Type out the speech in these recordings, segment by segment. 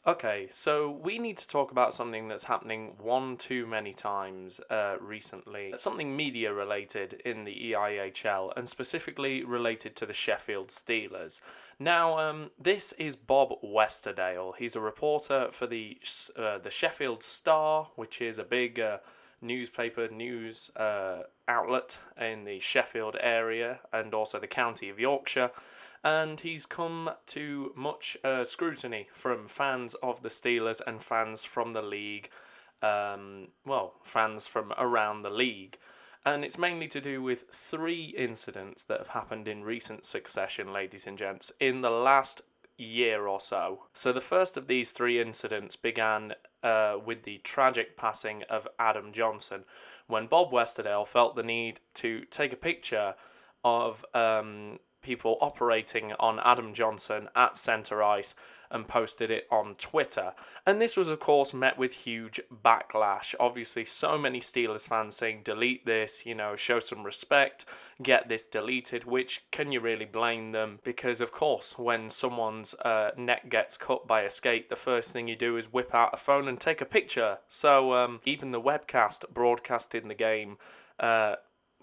Okay, so we need to talk about something that's happening one too many times recently. Something media related in the EIHL and specifically related to the Sheffield Steelers. Now, this is Bob Westerdale. He's a reporter for the Sheffield Star, which is a big newspaper news outlet in the Sheffield area and also the county of Yorkshire. And he's come to much scrutiny from fans of the Steelers and fans from the league, fans from around the league. And it's mainly to do with three incidents that have happened in recent succession, ladies and gents, in the last year or so. So the first of these three incidents began with the tragic passing of Adam Johnson, when Bob Westerdale felt the need to take a picture of people operating on Adam Johnson at centre ice and posted it on Twitter. And this was, of course, met with huge backlash. Obviously, so many Steelers fans saying, delete this, show some respect, get this deleted, which, can you really blame them? Because, of course, when someone's neck gets cut by a skate, the first thing you do is whip out a phone and take a picture. So even the webcast broadcasting the game,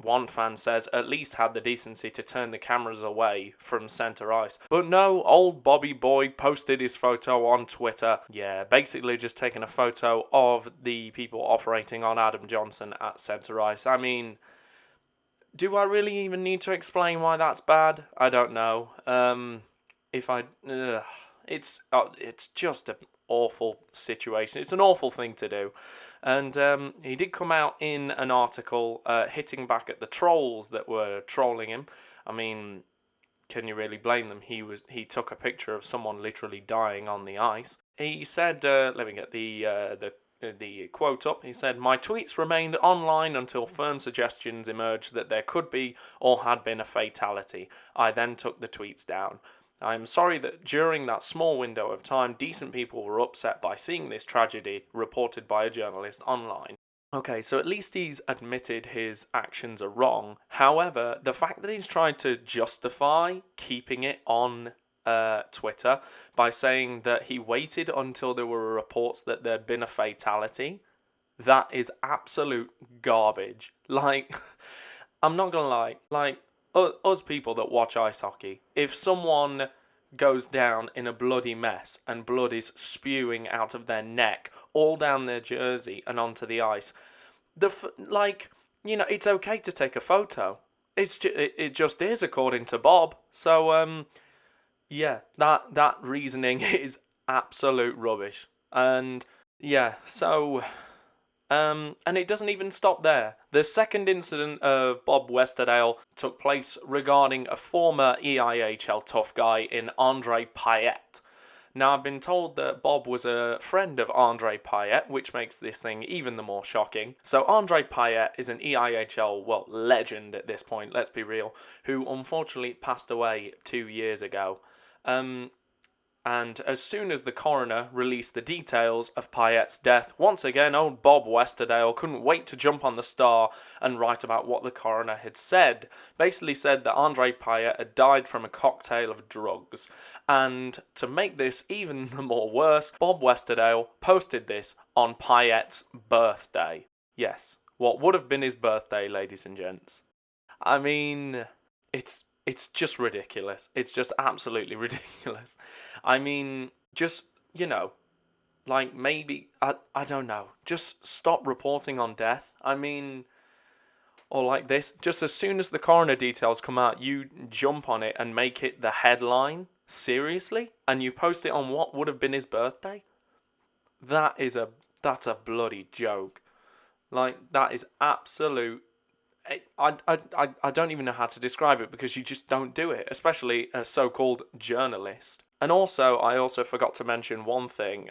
one fan says, at least had the decency to turn the cameras away from centre ice. But no, old Bobby Boy posted his photo on Twitter. Yeah, basically just taking a photo of the people operating on Adam Johnson at centre ice. I mean, do I really even need to explain why that's bad? I don't know. It's just an awful situation. It's an awful thing to do. And he did come out in an article hitting back at the trolls that were trolling him. I mean, can you really blame them? He took a picture of someone literally dying on the ice. He said, let me get the quote up. He said, "My tweets remained online until firm suggestions emerged that there could be or had been a fatality. I then took the tweets down. I am sorry that during that small window of time, decent people were upset by seeing this tragedy reported by a journalist online." Okay, so at least he's admitted his actions are wrong. However, the fact that he's tried to justify keeping it on Twitter by saying that he waited until there were reports that there'd been a fatality, that is absolute garbage. Like, I'm not gonna lie, us people that watch ice hockey, if someone goes down in a bloody mess and blood is spewing out of their neck, all down their jersey and onto the ice, it's okay to take a photo. It just is, according to Bob. So, yeah, that reasoning is absolute rubbish. And, yeah, so... and it doesn't even stop there. The second incident of Bob Westerdale took place regarding a former EIHL tough guy in Andre Payet. Now, I've been told that Bob was a friend of Andre Payet, which makes this thing even the more shocking. So Andre Payet is an EIHL, legend at this point, let's be real, who unfortunately passed away 2 years ago. And as soon as the coroner released the details of Payet's death, once again, old Bob Westerdale couldn't wait to jump on the Star and write about what the coroner had said. Basically said that Andre Payet had died from a cocktail of drugs. And to make this even more worse, Bob Westerdale posted this on Payet's birthday. Yes, what would have been his birthday, ladies and gents. I mean, it's just ridiculous. It's just absolutely ridiculous. I mean, just, maybe, I don't know. Just stop reporting on death. I mean, or like this. Just as soon as the coroner details come out, you jump on it and make it the headline. Seriously? And you post it on what would have been his birthday? That's a bloody joke. That is absolute... I don't even know how to describe it, because you just don't do it, especially a so-called journalist. And also, I also forgot to mention one thing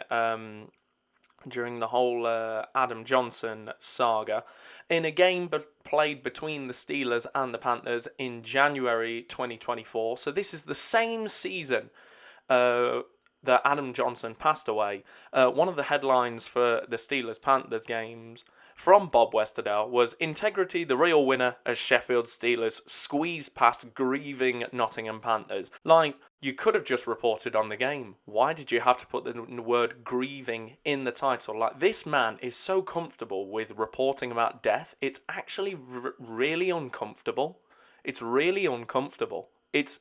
during the whole Adam Johnson saga. In a game played between the Steelers and the Panthers in January 2024, so this is the same season that Adam Johnson passed away, one of the headlines for the Steelers-Panthers games from Bob Westerdale was integrity the real winner as Sheffield Steelers squeeze past grieving Nottingham Panthers. Like, you could have just reported on the game. Why did you have to put the word grieving in the title? Like, this man is so comfortable with reporting about death, it's actually really uncomfortable. It's really uncomfortable. It's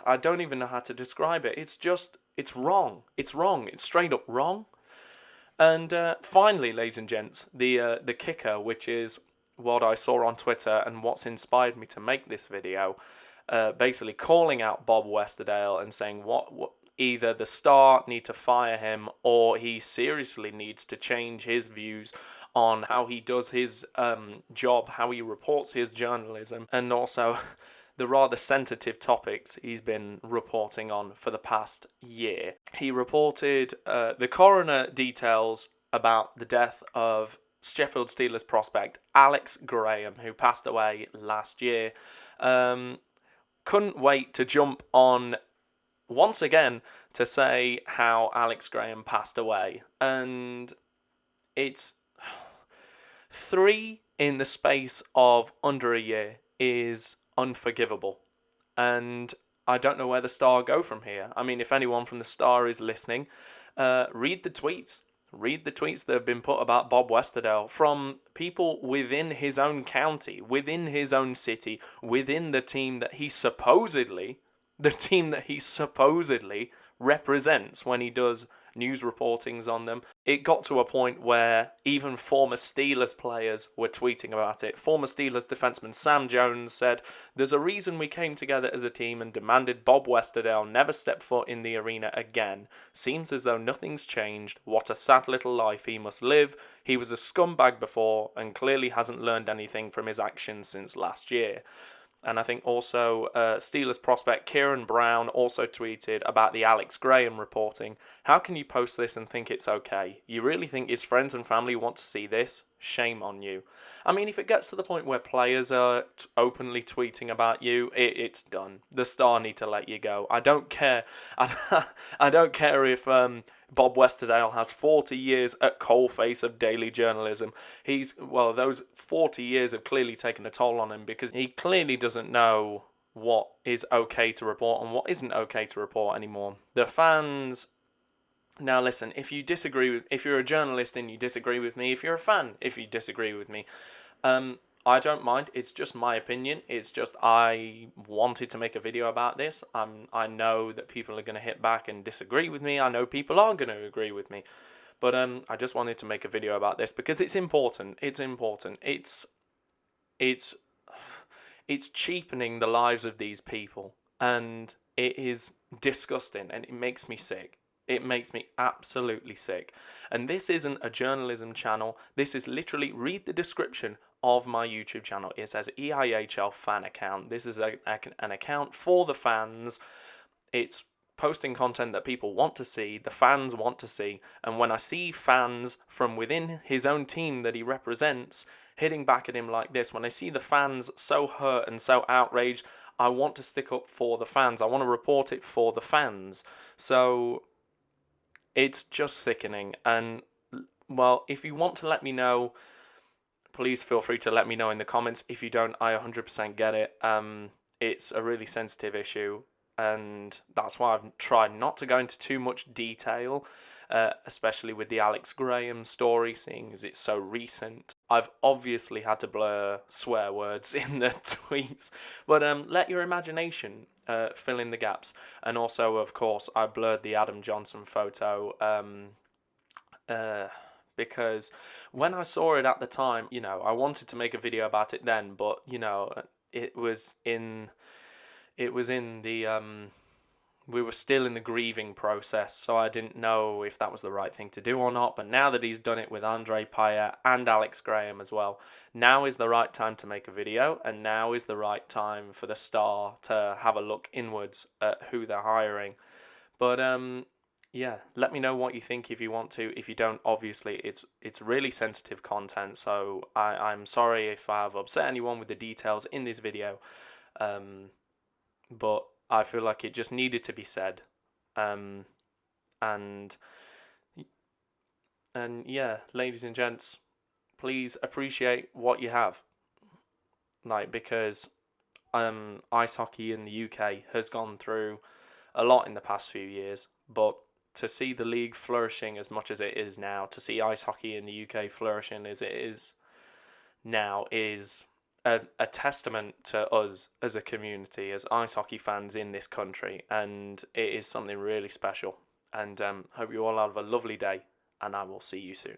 I don't even know how to describe it. It's wrong. It's wrong. It's straight up wrong. And finally, ladies and gents, the kicker, which is what I saw on Twitter and what's inspired me to make this video, basically calling out Bob Westerdale and saying what either the Star need to fire him or he seriously needs to change his views on how he does his job, how he reports his journalism, and also the rather sensitive topics he's been reporting on for the past year. He reported the coroner details about the death of Sheffield Steelers prospect Alex Graham, who passed away last year. Couldn't wait to jump on once again to say how Alex Graham passed away. And it's 3 in the space of under a year is unforgivable. And I don't know where the Star go from here. I mean, if anyone from the Star is listening, read the tweets. Read the tweets that have been put about Bob Westerdale from people within his own county, within his own city, within the team that he supposedly represents when he does news reportings on them. It got to a point where even former Steelers players were tweeting about it. Former Steelers defenseman Sam Jones said, "There's a reason we came together as a team and demanded Bob Westerdale never step foot in the arena again. Seems as though nothing's changed. What a sad little life he must live. He was a scumbag before and clearly hasn't learned anything from his actions since last year." And I think also Steelers prospect Kieran Brown also tweeted about the Alex Graham reporting. "How can you post this and think it's okay? You really think his friends and family want to see this? Shame on you." I mean, if it gets to the point where players are openly tweeting about you, it's done. The Star need to let you go. I don't care. I don't care if Bob Westerdale has 40 years at coalface of daily journalism. Those 40 years have clearly taken a toll on him because he clearly doesn't know what is okay to report and what isn't okay to report anymore. The fans... Now listen, if you're a journalist and you disagree with me, if you're a fan, if you disagree with me, I don't mind. It's just my opinion. It's just I wanted to make a video about this. I know that people are going to hit back and disagree with me. I know people are going to agree with me. But I just wanted to make a video about this because it's important. It's important. It's cheapening the lives of these people. And it is disgusting and it makes me sick. It makes me absolutely sick. And this isn't a journalism channel. This is literally, read the description of my YouTube channel. It says EIHL fan account. This is an account for the fans. It's posting content that people want to see, the fans want to see. And when I see fans from within his own team that he represents hitting back at him like this, when I see the fans so hurt and so outraged, I want to stick up for the fans. I want to report it for the fans. So it's just sickening. And, well, if you want to let me know, please feel free to let me know in the comments. If you don't, I 100% get it. It's a really sensitive issue, and that's why I've tried not to go into too much detail, especially with the Alex Graham story, seeing as it's so recent. I've obviously had to blur swear words in the tweets, but let your imagination fill in the gaps. And also, of course, I blurred the Adam Johnson photo, because when I saw it at the time, I wanted to make a video about it then, but, it was in the, we were still in the grieving process, so I didn't know if that was the right thing to do or not. But now that he's done it with Andre Paya and Alex Graham as well, now is the right time to make a video, and now is the right time for the Star to have a look inwards at who they're hiring. But, yeah, let me know what you think if you want to. If you don't, obviously, it's really sensitive content, so I'm sorry if I've upset anyone with the details in this video. But I feel like it just needed to be said. And And yeah, ladies and gents, please appreciate what you have. Like, because ice hockey in the UK has gone through a lot in the past few years, but to see the league flourishing as much as it is now, to see ice hockey in the UK flourishing as it is now, is a testament to us as a community, as ice hockey fans in this country, and it is something really special. And hope you all have a lovely day, and I will see you soon.